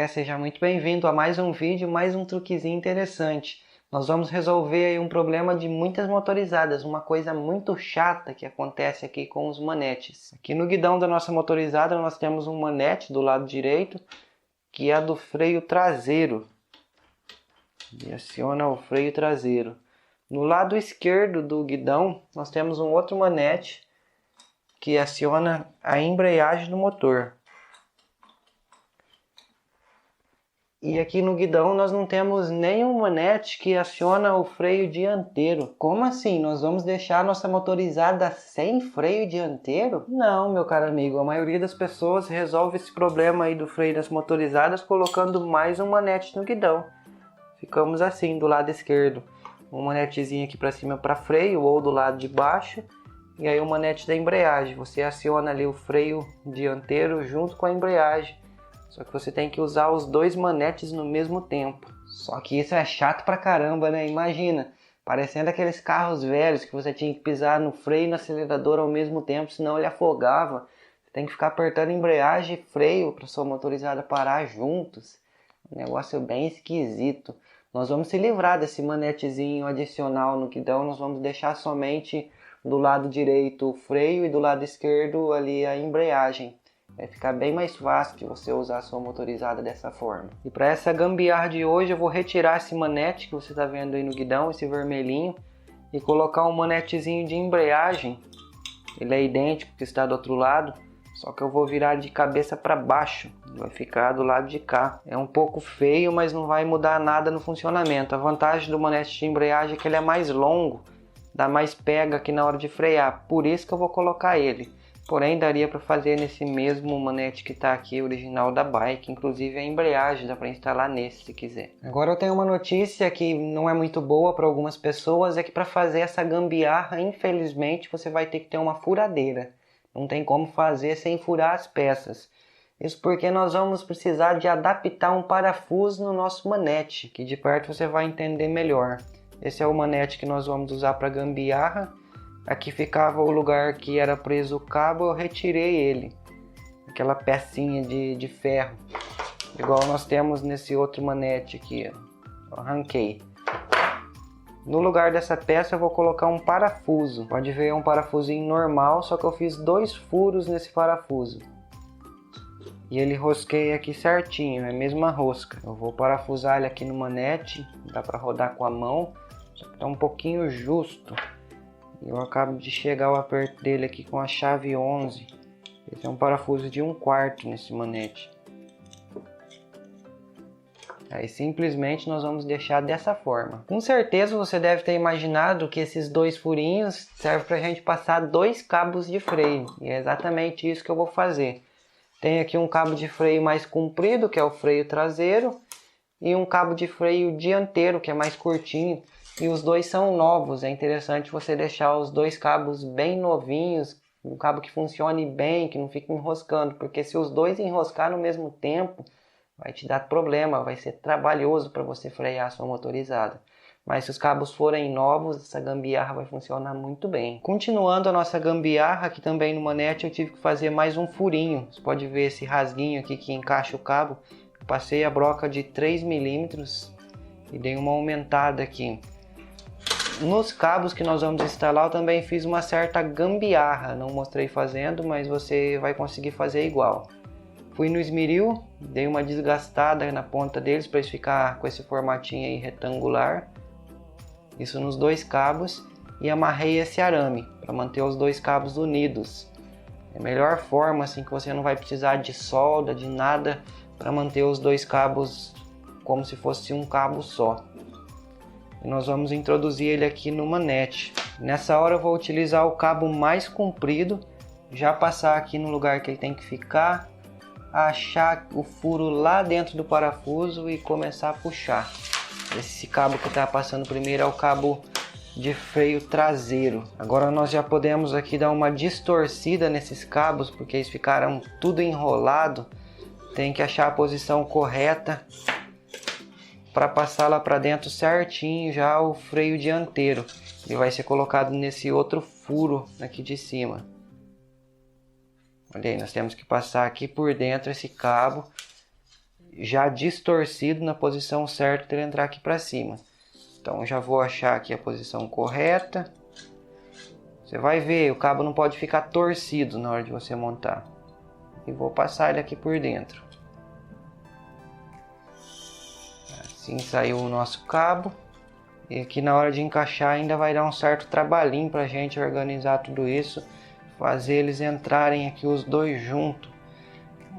Seja muito bem-vindo a mais um vídeo, mais um truquezinho interessante. Nós vamos resolver aí um problema de muitas motorizadas, uma coisa muito chata que acontece aqui com os manetes. Aqui no guidão da nossa motorizada nós temos um manete do lado direito, que é do freio traseiro. E aciona o freio traseiro. No lado esquerdo do guidão nós temos um outro manete que aciona a embreagem do motor. E aqui no guidão nós não temos nenhum manete que aciona o freio dianteiro. Como assim? Nós vamos deixar a nossa motorizada sem freio dianteiro? Não, meu caro amigo. A maioria das pessoas resolve esse problema aí do freio das motorizadas colocando mais um manete no guidão. Ficamos assim do lado esquerdo. Um manetezinho aqui para cima para freio ou do lado de baixo. E aí o manete da embreagem. Você aciona ali o freio dianteiro junto com a embreagem. Só que você tem que usar os dois manetes no mesmo tempo. Só que isso é chato pra caramba, né? Imagina, parecendo aqueles carros velhos que você tinha que pisar no freio e no acelerador ao mesmo tempo, senão ele afogava. Você tem que ficar apertando embreagem e freio para sua motorizada parar juntos. Um negócio bem esquisito. Nós vamos se livrar desse manetezinho adicional no guidão. Nós vamos deixar somente do lado direito o freio e do lado esquerdo ali a embreagem. Vai ficar bem mais fácil de você usar a sua motorizada dessa forma. E para essa gambiarra de hoje eu vou retirar esse manete que você está vendo aí no guidão, esse vermelhinho, e colocar um manetezinho de embreagem. Ele é idêntico que está do outro lado, só que eu vou virar de cabeça para baixo. Vai ficar do lado de cá. É um pouco feio, mas não vai mudar nada no funcionamento. A vantagem do manete de embreagem é que ele é mais longo, dá mais pega aqui na hora de frear. Por isso que eu vou colocar ele. Porém, daria para fazer nesse mesmo manete que está aqui, original da bike. Inclusive a embreagem dá para instalar nesse se quiser. Agora eu tenho uma notícia que não é muito boa para algumas pessoas. É que para fazer essa gambiarra, infelizmente, você vai ter que ter uma furadeira. Não tem como fazer sem furar as peças. Isso porque nós vamos precisar de adaptar um parafuso no nosso manete, que de perto você vai entender melhor. Esse é o manete que nós vamos usar para gambiarra. Aqui ficava o lugar que era preso o cabo, eu retirei ele. Aquela pecinha de ferro. Igual nós temos nesse outro manete aqui. Eu arranquei. No lugar dessa peça eu vou colocar um parafuso. Pode ver, é um parafusinho normal, só que eu fiz 2 furos nesse parafuso. E ele rosqueia aqui certinho, é a mesma rosca. Eu vou parafusar ele aqui no manete, dá para rodar com a mão. Só que tá um pouquinho justo. Eu acabo de chegar ao aperto dele aqui com a chave 11. Esse é um parafuso de 1/4 nesse manete. Aí simplesmente nós vamos deixar dessa forma. Com certeza você deve ter imaginado que esses 2 furinhos servem para a gente passar 2 cabos de freio. E é exatamente isso que eu vou fazer. Tem aqui um cabo de freio mais comprido, que é o freio traseiro. E um cabo de freio dianteiro, que é mais curtinho. E os dois são novos, é interessante você deixar os 2 cabos bem novinhos, um cabo que funcione bem, que não fique enroscando, porque se os dois enroscar no mesmo tempo, vai te dar problema, vai ser trabalhoso para você frear a sua motorizada. Mas se os cabos forem novos, essa gambiarra vai funcionar muito bem. Continuando a nossa gambiarra, aqui também no manete eu tive que fazer mais um furinho. Você pode ver esse rasguinho aqui que encaixa o cabo. Eu passei a broca de 3 milímetros e dei uma aumentada aqui. Nos cabos que nós vamos instalar eu também fiz uma certa gambiarra, não mostrei fazendo, mas você vai conseguir fazer igual. Fui no esmeril, dei uma desgastada na ponta deles para eles ficar com esse formatinho aí retangular. Isso nos 2 cabos e amarrei esse arame para manter os 2 cabos unidos. É a melhor forma assim que você não vai precisar de solda, de nada, para manter os 2 cabos como se fosse um cabo só. E nós vamos introduzir ele aqui no manete. Nessa hora eu vou utilizar o cabo mais comprido, já passar aqui no lugar que ele tem que ficar, achar o furo lá dentro do parafuso e começar a puxar. Esse cabo que está passando primeiro é o cabo de freio traseiro. Agora nós já podemos aqui dar uma distorcida nesses cabos, porque eles ficaram tudo enrolado. Tem que achar a posição correta para passar lá para dentro certinho já o freio dianteiro. Ele vai ser colocado nesse outro furo aqui de cima. Olha aí, nós temos que passar aqui por dentro esse cabo já distorcido na posição certa para ele entrar aqui para cima. Então já vou achar aqui a posição correta. Você vai ver, o cabo não pode ficar torcido na hora de você montar. E vou passar ele aqui por dentro. Assim saiu o nosso cabo. E aqui na hora de encaixar ainda vai dar um certo trabalhinho para a gente organizar tudo isso. Fazer eles entrarem aqui os dois juntos.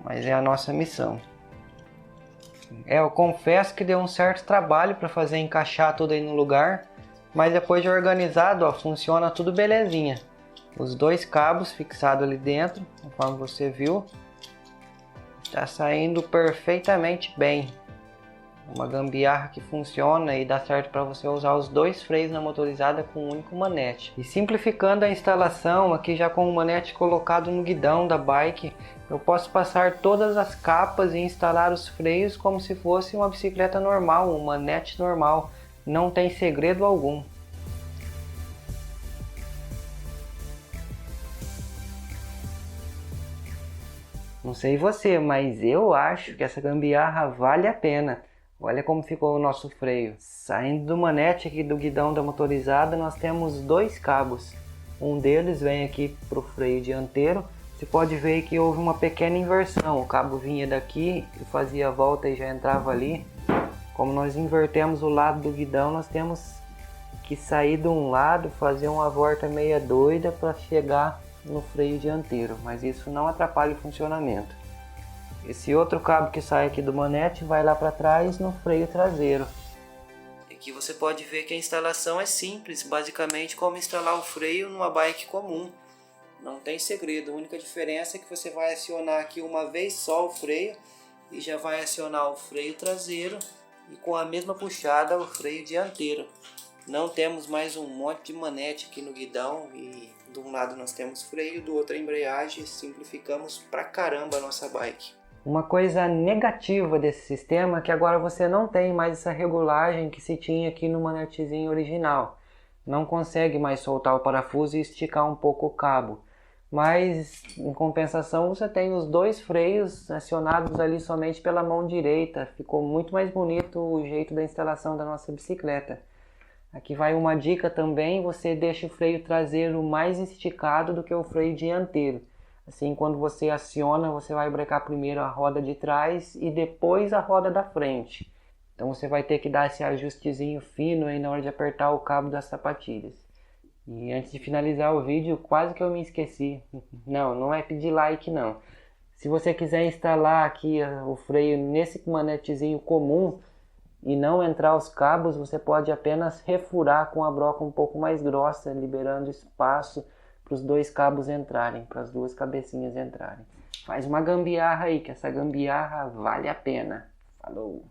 Mas é a nossa missão. Eu confesso que deu um certo trabalho para fazer encaixar tudo aí no lugar. Mas depois de organizado, ó, funciona tudo belezinha. Os dois cabos fixados ali dentro, conforme você viu. Está saindo perfeitamente bem. Uma gambiarra que funciona e dá certo para você usar os dois freios na motorizada com um único manete. E simplificando a instalação, aqui já com o manete colocado no guidão da bike, eu posso passar todas as capas e instalar os freios como se fosse uma bicicleta normal, um manete normal. Não tem segredo algum. Não sei você, mas eu acho que essa gambiarra vale a pena. Olha como ficou o nosso freio. Saindo do manete aqui do guidão da motorizada, nós temos dois cabos. Um deles vem aqui para o freio dianteiro. Você pode ver que houve uma pequena inversão. O cabo vinha daqui e fazia a volta e já entrava ali. Como nós invertemos o lado do guidão, nós temos que sair de um lado, fazer uma volta meia doida para chegar no freio dianteiro. Mas isso não atrapalha o funcionamento. Esse outro cabo que sai aqui do manete vai lá para trás no freio traseiro. Aqui você pode ver que a instalação é simples, basicamente como instalar o freio numa bike comum. Não tem segredo, a única diferença é que você vai acionar aqui uma vez só o freio e já vai acionar o freio traseiro e com a mesma puxada o freio dianteiro. Não temos mais um monte de manete aqui no guidão e de um lado nós temos freio, do outro a embreagem. Simplificamos pra caramba a nossa bike. Uma coisa negativa desse sistema é que agora você não tem mais essa regulagem que se tinha aqui no manetezinho original. Não consegue mais soltar o parafuso e esticar um pouco o cabo. Mas em compensação você tem os dois freios acionados ali somente pela mão direita. Ficou muito mais bonito o jeito da instalação da nossa bicicleta. Aqui vai uma dica também, você deixa o freio traseiro mais esticado do que o freio dianteiro. Assim, quando você aciona, você vai brecar primeiro a roda de trás e depois a roda da frente. Então você vai ter que dar esse ajustezinho fino aí na hora de apertar o cabo das sapatilhas. E antes de finalizar o vídeo, quase que eu me esqueci. Não é pedir like não. Se você quiser instalar aqui o freio nesse manetezinho comum e não entrar os cabos, você pode apenas refurar com a broca um pouco mais grossa, liberando espaço para os dois cabos entrarem, para as duas cabecinhas entrarem. Faz uma gambiarra aí, que essa gambiarra vale a pena. Falou!